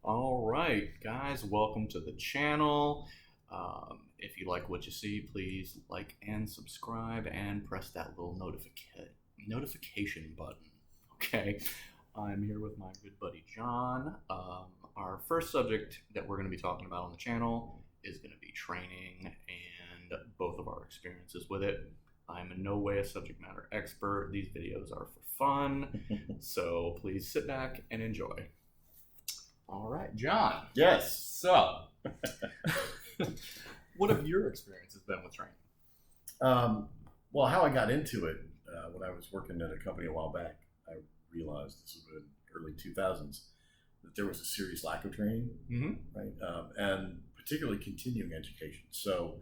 All right, guys, welcome to the channel. If you like what you see, please like and subscribe and press that little notification button. Okay, I'm here with my good buddy John. Our first subject that we're going to be talking about on the channel is going to be training and both of our experiences with it. I'm in no way a subject matter expert. These videos are for fun, so please sit back and enjoy. All right, John. Yes. So, what have your experiences been with training? Well, how I got into it when I was working at a company a while back, I realized this was in early 2000s that there was a serious lack of training, right? And particularly continuing education. So,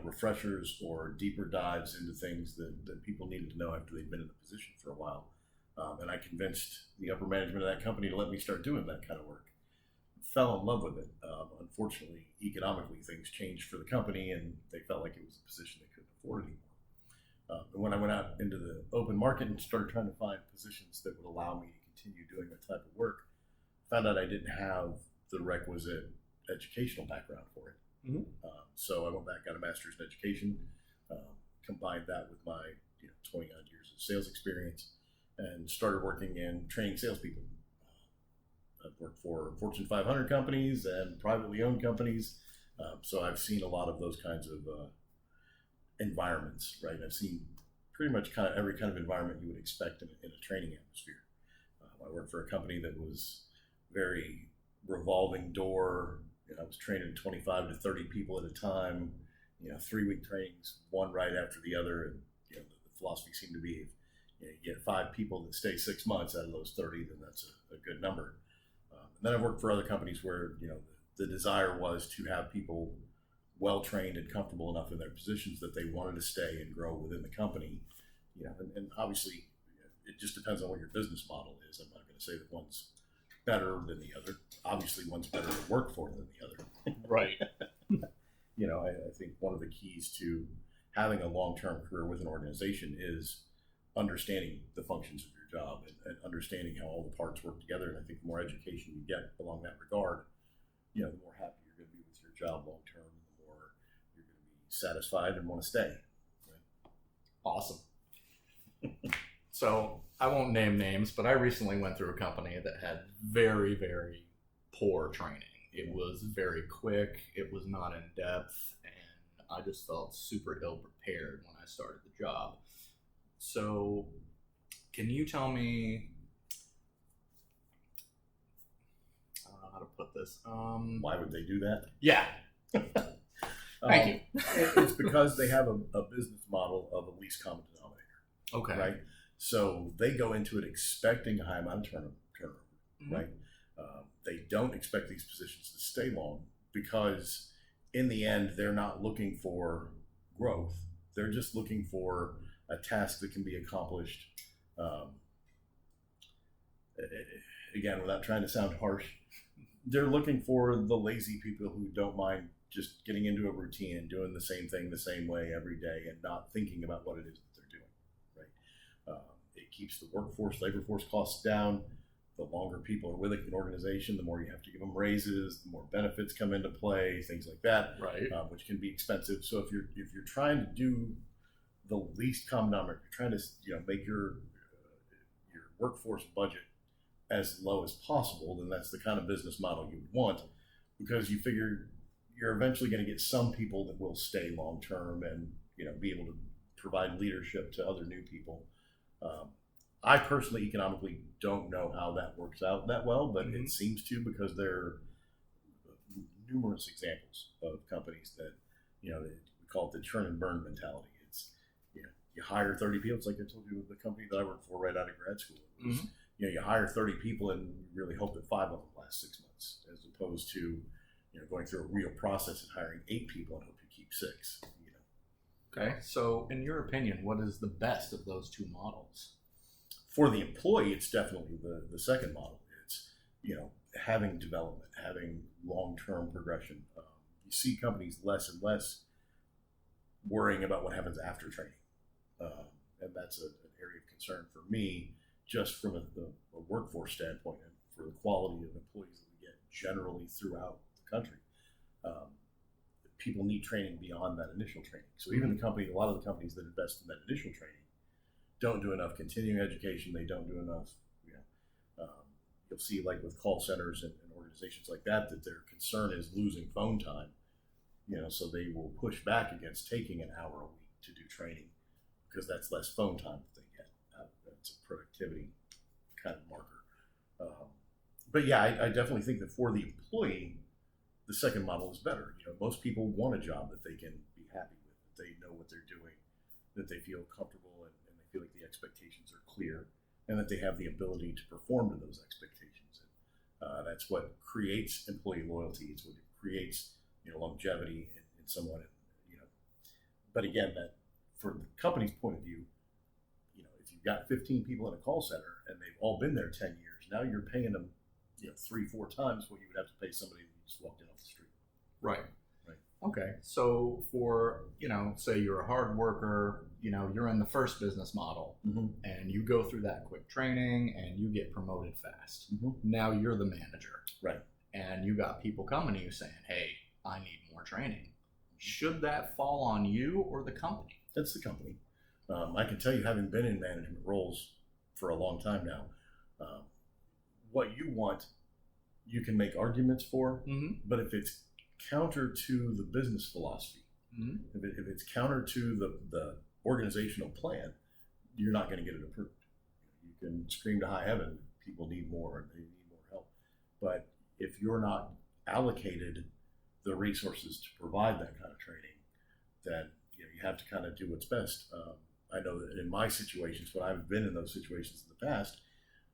refreshers or deeper dives into things that people needed to know after they'd been in the position for a while. And I convinced the upper management of that company to let me start doing that kind of work. Fell in love with it. Unfortunately, economically, things changed for the company, and they felt like it was a position they couldn't afford anymore. And when I went out into the open market and started trying to find positions that would allow me to continue doing that type of work, found out I didn't have the requisite educational background for it. So I went back, got a master's in education, combined that with my 20 odd years of sales experience, and started working in training salespeople. I've worked for Fortune 500 companies and privately owned companies, so I've seen a lot of those kinds of environments, right? I've seen pretty much kind of every kind of environment you would expect in a training atmosphere. I worked for a company that was very revolving door. I was training 25 to 30 people at a time, 3-week trainings, one right after the other. And the philosophy seemed to be, if you get 5 people that stay 6 months out of those 30, then that's a good number. And then I've worked for other companies where the desire was to have people well trained and comfortable enough in their positions that they wanted to stay and grow within the company. And obviously it just depends on what your business model is. I'm not going to say that one's better than the other. Obviously one's better to work for than the other. Right. I think one of the keys to having a long-term career with an organization is understanding the functions of your job and understanding how all the parts work together. And I think the more education you get along that regard, the more happy you're going to be with your job long term, and the more you're going to be satisfied and want to stay. Right? Awesome. So I won't name names, but I recently went through a company that had very, very poor training. It was very quick. It was not in depth, and I just felt super ill prepared when I started the job. So, can you tell me? I don't know how to put this. Why would they do that? Yeah. Thank you. It's because they have a business model of a least common denominator. Okay. Right. So they go into it expecting a high amount of turnover. Right. They don't expect these positions to stay long because, in the end, they're not looking for growth. They're just looking for a task that can be accomplished. Again, without trying to sound harsh, they're looking for the lazy people who don't mind just getting into a routine and doing the same thing the same way every day and not thinking about what it is that they're doing. Right? It keeps the labor force costs down. The longer people are with an organization, the more you have to give them raises, the more benefits come into play, things like that, Right. Which can be expensive. So if you're trying to do the least common denominator, you're trying to make your workforce budget as low as possible, then that's the kind of business model you would want, because you figure you're eventually going to get some people that will stay long term and be able to provide leadership to other new people. I personally economically don't know how that works out that well, but it seems to, because there are numerous examples of companies that we call it the churn and burn mentality. It's you hire 30 people. It's like I told you with the company that I worked for right out of grad school. It was, you hire 30 people and you really hope that 5 of them last 6 months, as opposed to going through a real process and hiring 8 people and hope you keep 6. Okay. So, in your opinion, what is the best of those two models? For the employee, it's definitely the second model. It's having development, having long-term progression. You see companies less and less worrying about what happens after training, and that's an area of concern for me, just from a workforce standpoint and for the quality of employees that we get generally throughout the country. People need training beyond that initial training. So even a lot of the companies that invest in that initial training don't do enough continuing education. They don't do enough. You'll see, like with call centers and organizations like that, that their concern is losing phone time. So they will push back against taking an hour a week to do training because that's less phone time that they get. That's a productivity kind of marker. But yeah, I definitely think that for the employee, the second model is better. Most people want a job that they can be happy with, that they know what they're doing, that they feel comfortable and they feel like the expectations are clear, and that they have the ability to perform to those expectations. And that's what creates employee loyalty. It's what creates longevity in someone. But again, that for the company's point of view, if you've got 15 people in a call center and they've all been there 10 years, now you're paying them 3-4 times what you would have to pay somebody who just walked in off the street. Right. Okay. So for, say you're a hard worker, you're in the first business model and you go through that quick training and you get promoted fast. Now you're the manager. Right. And you got people coming to you saying, hey, I need more training. Should that fall on you or the company? That's the company. I can tell you, having been in management roles for a long time now, what you want, you can make arguments for, but if it's counter to the business philosophy, if it's counter to the organizational plan, you're not going to get it approved. You can scream to high heaven, people need more, they need more help. But if you're not allocated the resources to provide that kind of training, then you have to kind of do what's best. I know that in my situations, when I've been in those situations in the past,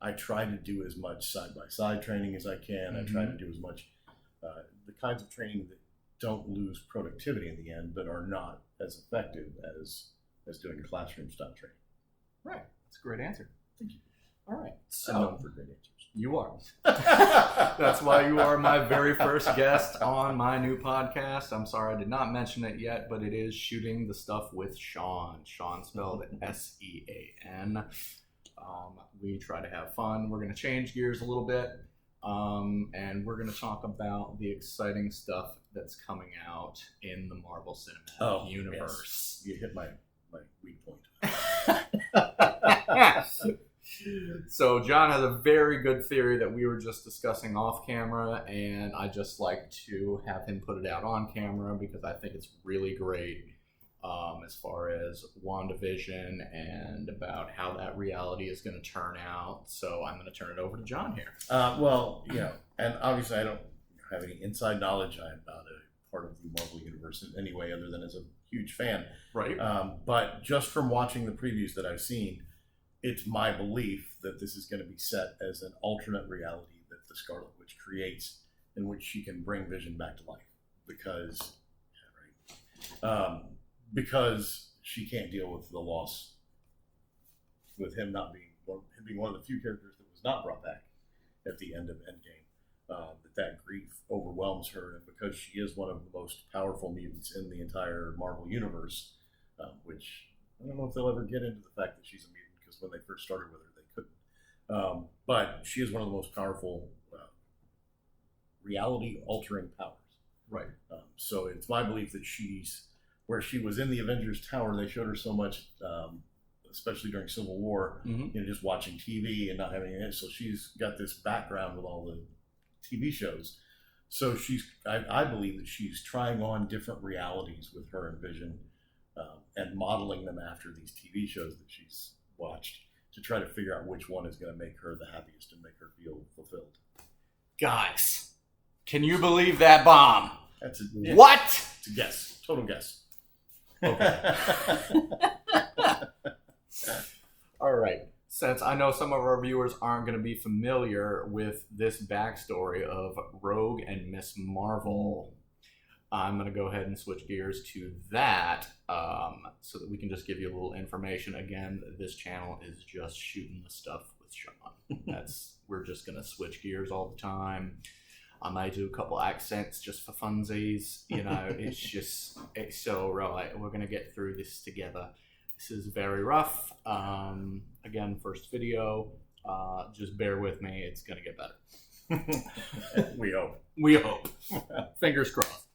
I try to do as much side-by-side training as I can. I try to do as much the kinds of training that don't lose productivity in the end, but are not as effective as doing a classroom style training. Right. That's a great answer. Thank you. All right. I'm known for great answers. You are. That's why you are my very first guest on my new podcast. I'm sorry I did not mention it yet, but it is Shooting the Stuff with Sean. Sean spelled SEAN. We try to have fun. We're going to change gears a little bit. And we're going to talk about the exciting stuff that's coming out in the Marvel Cinematic Universe. Yes. You hit my weak point. So John has a very good theory that we were just discussing off camera, and I just like to have him put it out on camera because I think it's really great as far as WandaVision and about how that reality is going to turn out. So I'm going to turn it over to John here. And obviously I don't have any inside knowledge about a part of the Marvel Universe in any way other than as a huge fan. Right. But just from watching the previews that I've seen, it's my belief that this is going to be set as an alternate reality that the Scarlet Witch creates, in which she can bring Vision back to life, because she can't deal with the loss, with him being one of the few characters that was not brought back at the end of Endgame. That grief overwhelms her, and because she is one of the most powerful mutants in the entire Marvel Universe, which I don't know if they'll ever get into the fact that she's a mutant. When they first started with her, they couldn't. But she is one of the most powerful reality-altering powers. Right. So it's my belief that where she was in the Avengers Tower, they showed her so much, especially during Civil War, just watching TV and not having any. So she's got this background with all the TV shows. So I believe that she's trying on different realities with her and Vision, and modeling them after these TV shows that she's watched to try to figure out which one is going to make her the happiest and make her feel fulfilled. Guys, can you believe that bomb? What? It's a guess. Total guess. Okay. All right. Since I know some of our viewers aren't going to be familiar with this backstory of Rogue and Miss Marvel, I'm going to go ahead and switch gears to that so that we can just give you a little information. Again, this channel is just Shooting the Stuff with Sean. We're just going to switch gears all the time. I might do a couple accents just for funsies. It's so right. We're going to get through this together. This is very rough. Again, first video. Just bear with me. It's going to get better. We hope. We hope. Fingers crossed.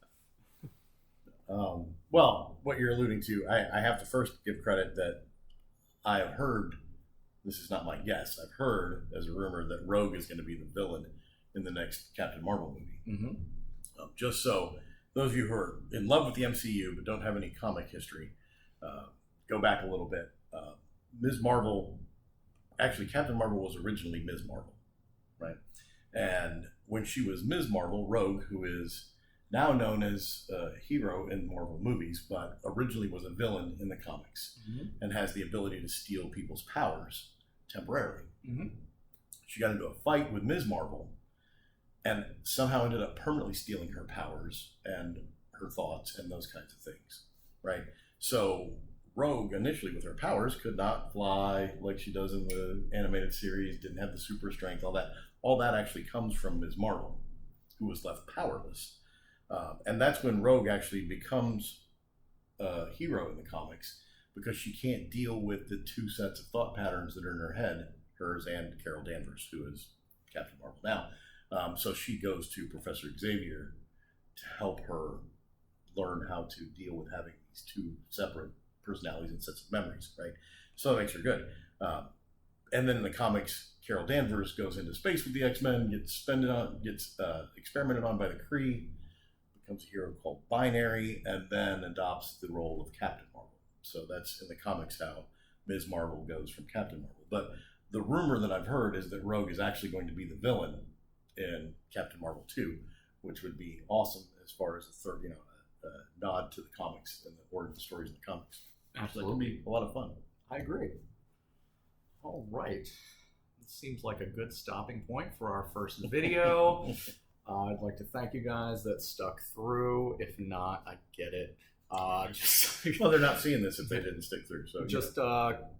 Well, what you're alluding to, I have to first give credit that I have heard, this is not my guess, I've heard as a rumor that Rogue is going to be the villain in the next Captain Marvel movie. Just so those of you who are in love with the MCU but don't have any comic history, go back a little bit. Ms. Marvel, actually Captain Marvel was originally Ms. Marvel, right? And when she was Ms. Marvel, Rogue, who is now known as a hero in Marvel movies, but originally was a villain in the comics and has the ability to steal people's powers temporarily. She got into a fight with Ms. Marvel and somehow ended up permanently stealing her powers and her thoughts and those kinds of things, right? So Rogue, initially with her powers, could not fly like she does in the animated series, didn't have the super strength, all that. All that actually comes from Ms. Marvel, who was left powerless. And that's when Rogue actually becomes a hero in the comics, because she can't deal with the two sets of thought patterns that are in her head, hers and Carol Danvers, who is Captain Marvel now. So she goes to Professor Xavier to help her learn how to deal with having these two separate personalities and sets of memories, right? So that makes her good. And then in the comics, Carol Danvers goes into space with the X-Men, gets experimented on by the Kree, becomes a hero called Binary, and then adopts the role of Captain Marvel. So that's in the comics how Ms. Marvel goes from Captain Marvel. But the rumor that I've heard is that Rogue is actually going to be the villain in Captain Marvel 2, which would be awesome as far as a third, nod to the comics and the origin stories in the comics. Absolutely. So it could be a lot of fun. I agree. All right. It seems like a good stopping point for our first video. I'd like to thank you guys that stuck through. If not, I get it. Well, they're not seeing this if they didn't stick through. So just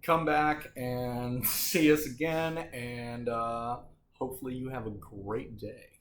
come back and see us again, and hopefully you have a great day.